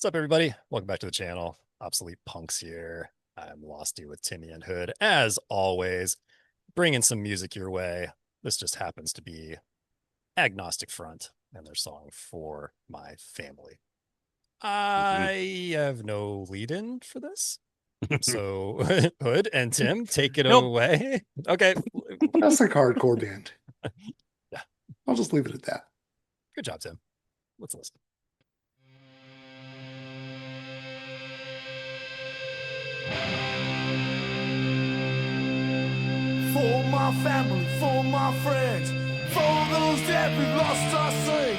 What's up, everybody? Welcome back to the channel. Obsolete Punx here. I'm Losty with Timmy and Hood. As always, bringing some music your way. This just happens to be Agnostic Front and their song For My Family. I have no lead-in for this. So, Hood and Tim, take it Nope. away. Okay. Classic hardcore band. Yeah. I'll just leave it at that. Good job, Tim. Let's listen. For my family, for my friends, for those that we lost our say.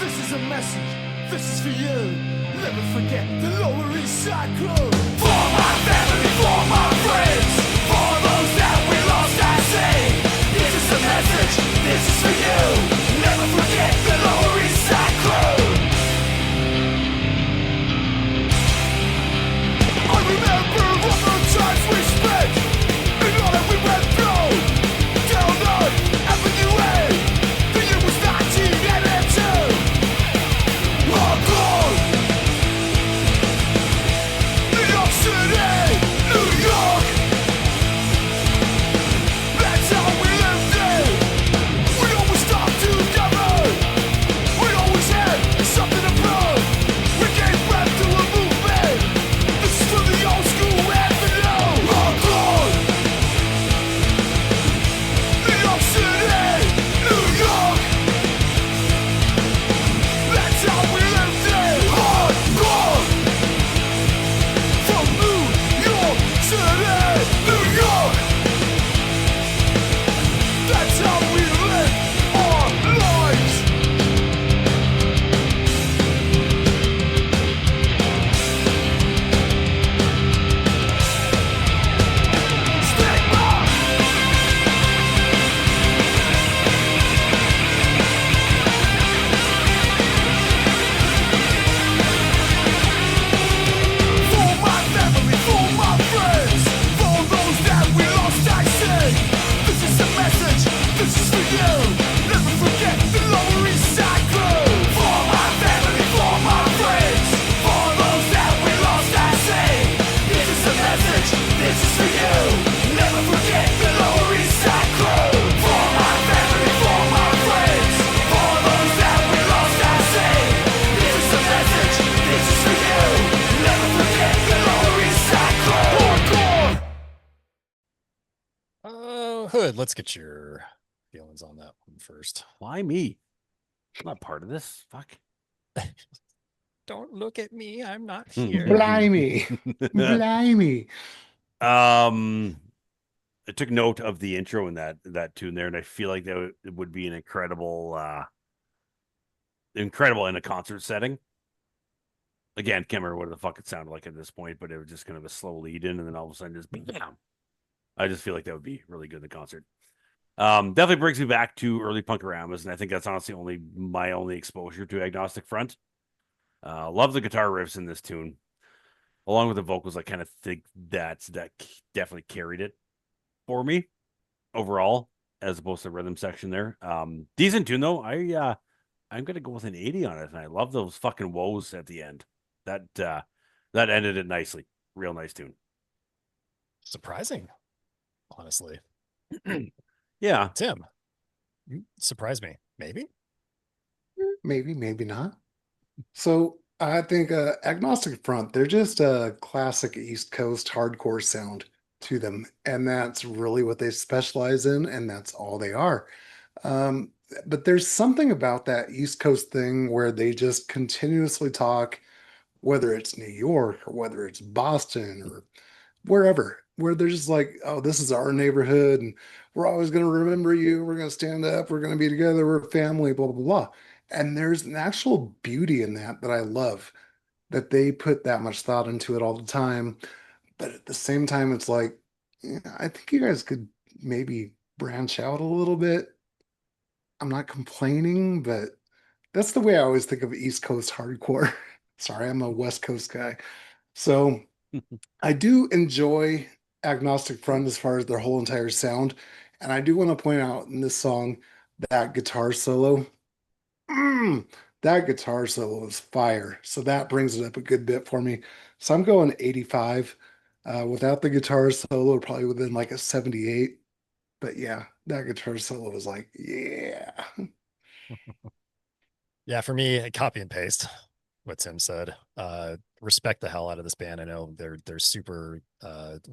This is a message, this is for you. Never forget the Lower East Side crew. For my family, for my friends, for those that we lost our say. This is a message, this is for you. Never forget the Lower East Side crew. I remember all the times we spent. And all that we went through, down on Avenue A, the year was 1982. Oh God, New York City, New York. That's how we lived it. We always stuck together. We always had something to prove. We gave breath to a movement. This is for the old school avenue. Oh God. New York City, New York. That's how we lived it. Hardcore. From New York City, New York. That's how we live our lives. Stigma. For my family, for my friends, for those that we lost, I say, this is a message, this is for you. Never forget the Lower East Side crew. For my family, for my friends, for those that we lost, I say, this is a message, this is for you. Never forget the Lower East Side crew. For my family, for my friends, for those that we lost, I say, this is a message, this is for you. Never forget the Lower East Side crew. Hardcore. Hood, let's get your feelings on that one first. Why me? I'm not part of this. Fuck. Don't look at me. I'm not Hmm. here. Blimey. Blimey. I took note of the intro in that tune there, and I feel like it would be an incredible in a concert setting. Again, can't remember what the fuck it sounded like at this point, but it was just kind of a slow lead in, and then all of a sudden just bam. I just feel like that would be really good in the concert. Definitely brings me back to early Punkaramas, and I think that's honestly my only exposure to Agnostic Front. Love the guitar riffs in this tune, along with the vocals. I kind of think that definitely carried it for me overall, as opposed to the rhythm section there. Decent tune though. I'm gonna go with an 80 on it, and I love those fucking woes at the end. That ended it nicely. Real nice tune. Surprising, honestly. Yeah. Tim, you surprised me. Maybe? Maybe, maybe not. So I think Agnostic Front, they're just a classic East Coast hardcore sound to them. And that's really what they specialize in, and that's all they are. But there's something about that East Coast thing where they just continuously talk, whether it's New York or whether it's Boston or wherever, where they're just like, oh, this is our neighborhood and we're always going to remember you. We're going to stand up. We're going to be together. We're family, blah, blah, blah. And there's an actual beauty in that that I love that they put that much thought into it all the time. But at the same time, it's like, yeah, I think you guys could maybe branch out a little bit. I'm not complaining, but that's the way I always think of East Coast hardcore. Sorry, I'm a West Coast guy. So I do enjoy Agnostic Front as far as their whole entire sound. And I do want to point out in this song that guitar solo. that guitar solo is fire. So that brings it up a good bit for me. So I'm going 85. Without the guitar solo, probably within like a 78. But yeah, that guitar solo was like, yeah. Yeah, for me, copy and paste what Tim said. Respect the hell out of this band. I know they're super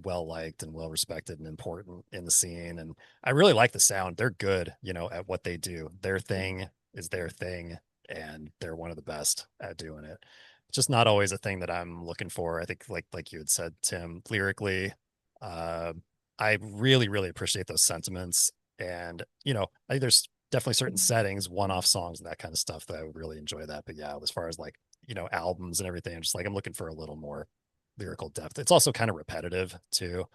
well liked and well respected and important in the scene. And I really like the sound. They're good, at what they do. Their thing is their thing, and they're one of the best at doing it. It's just not always a thing that I'm looking for. I think like you had said, Tim, lyrically, uh, I really, really appreciate those sentiments. And, I think there's definitely certain settings, one-off songs and that kind of stuff that I would really enjoy that. But yeah, as far as like, albums and everything, I'm just like, I'm looking for a little more lyrical depth. It's also kind of repetitive too,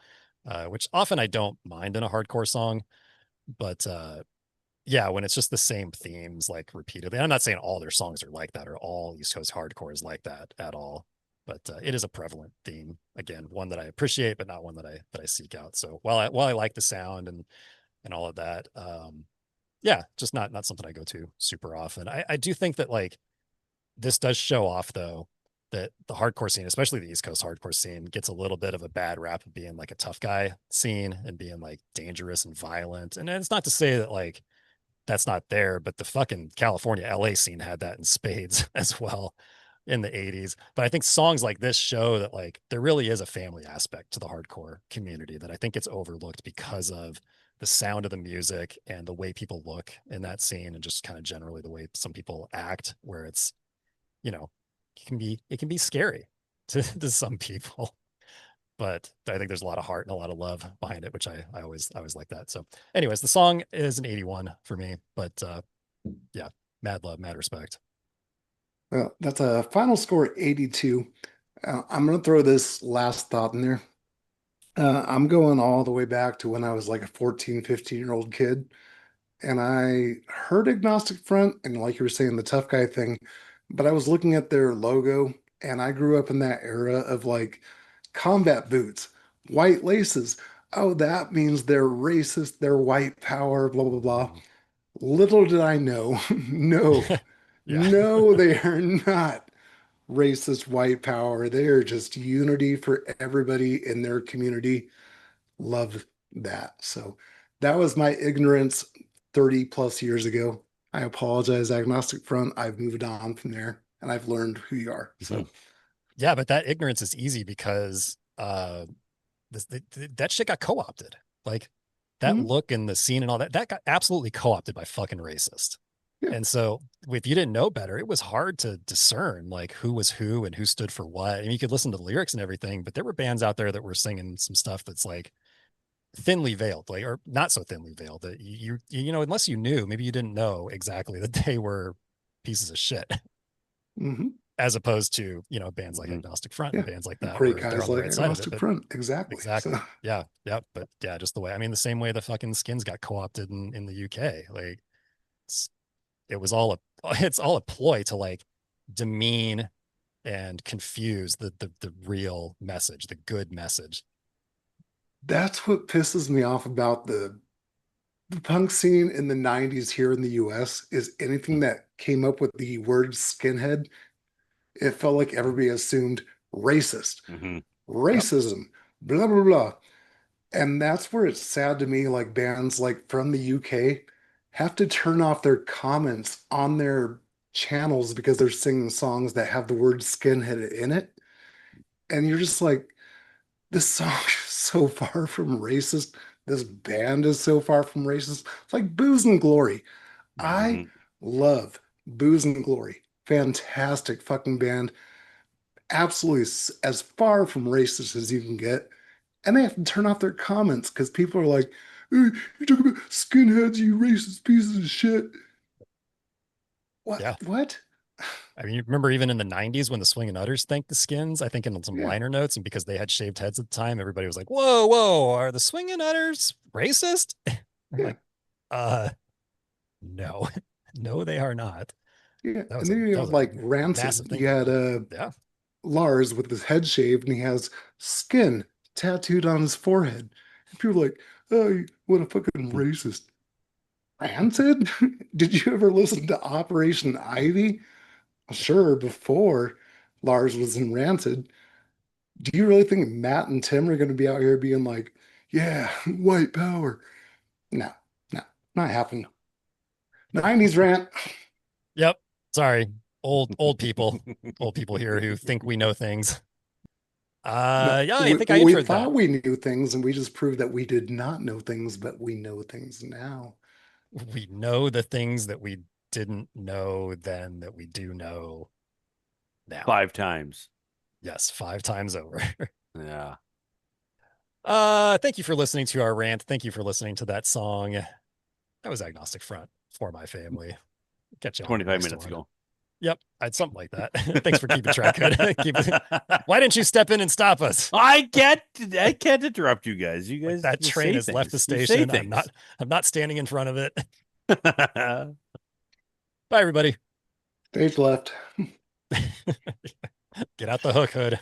which often I don't mind in a hardcore song, but yeah, when it's just the same themes like repeatedly. I'm not saying all their songs are like that or all East Coast hardcore is like that at all, but it is a prevalent theme. Again, one that I appreciate, but not one that I seek out. So while I like the sound and all of that, yeah, just not something I go to super often. I do think that like this does show off though that the hardcore scene, especially the East Coast hardcore scene, gets a little bit of a bad rap of being like a tough guy scene and being like dangerous and violent. And it's not to say that like that's not there, but the fucking California LA scene had that in spades as well in the 80s. But I think songs like this show that like there really is a family aspect to the hardcore community that I think gets overlooked because of the sound of the music and the way people look in that scene and just kind of generally the way some people act, where it's, it can be scary to some people. But I think there's a lot of heart and a lot of love behind it, which I always like that. So anyways, the song is an 81 for me, but yeah, mad love, mad respect. Well, that's a final score 82. I'm going to throw this last thought in there. I'm going all the way back to when I was like a 14, 15-year-old kid. And I heard Agnostic Front and like you were saying, the tough guy thing, but I was looking at their logo and I grew up in that era of like combat boots, white laces. Oh, that means they're racist, they're white power, blah, blah, blah. Mhm. Little did I know, no, Yeah. no, they are not racist white power. They are just unity for everybody in their community. Love that. So that was my ignorance 30 plus years ago. I apologize, Agnostic Front. I've moved on from there and I've learned who you are. So, Yeah, but that ignorance is easy because that shit got co-opted. Like that mhm, look and the scene and all that got absolutely co-opted by fucking racist. yeah. And so if you didn't know better, it was hard to discern like who was who and who stood for what. I mean, you could listen to the lyrics and everything, but there were bands out there that were singing some stuff that's like thinly veiled, like or not so thinly veiled that unless you knew, maybe you didn't know exactly that they were pieces of shit, Hmm. as opposed to bands like Mhm. Agnostic Front and Yeah. bands like that Great where they're guys on the like right side of it. Agnostic But Front. Exactly. So, exactly, yeah, yeah, but yeah, just the way. I mean, the same way the fucking Skins got co-opted in the UK, like it's, it was all a it's all a ploy to like demean and confuse the real message, the good message. that's what pisses me off about the punk scene in the 90s here in the US is anything that came up with the word skinhead, it felt like everybody assumed racist, Mm-hmm. Yep. racism, blah, blah, blah. And that's where it's sad to me, like bands like from the UK have to turn off their comments on their channels because they're singing songs that have the word skinhead in it. And you're just like, this song is so far from racist. This band is so far from racist. It's like Booze and Glory. I Mm-hmm. love Booze and Glory. Fantastic fucking band. Absolutely as far from racist as you can get. And they have to turn off their comments because people are like, "Hey, you talk about skinheads, you racist pieces of shit." What? Yeah. What? I mean, you remember even in the 90s when the Swingin' Utters thanked the Skins, I think in some Yeah, liner notes, and because they had shaved heads at the time, everybody was like, whoa, whoa, are the Swingin' Utters racist? I'm yeah, like, no, no, they are not. yeah. That was And a then you that have was a like massive Rancid. thing You for had them. Yeah. Lars with his head shaved and he has skin tattooed on his forehead. And people are like, "Oh, what a fucking racist." Rancid? Did you ever listen to Operation Ivy? sure, before Lars was in Rancid. Do you really think Matt and Tim are going to be out here being like, yeah, white power? No, no, not happening. 90s rant. Yep. Sorry. Old people. Old people here who think we know things. No, Yeah, I think I we introed thought that. we knew things and we just proved that we did not know things, but we know things now. We know the things that we didn't know then that we do know now. 5 times. Yes, 5 times over. Yeah. Thank you for listening to our rant. Thank you for listening to that song. That was Agnostic Front for my family. Catch you on the 25 next minutes one. ago. Yep, I'd something like that. Thanks for keeping track. Hood. Why didn't you step in and stop us? I can't interrupt you guys. You Like guys that just train say has left the things. You say station. I'm not standing in front of it. things. Bye, everybody. Stage left. Get out the hook, Hood.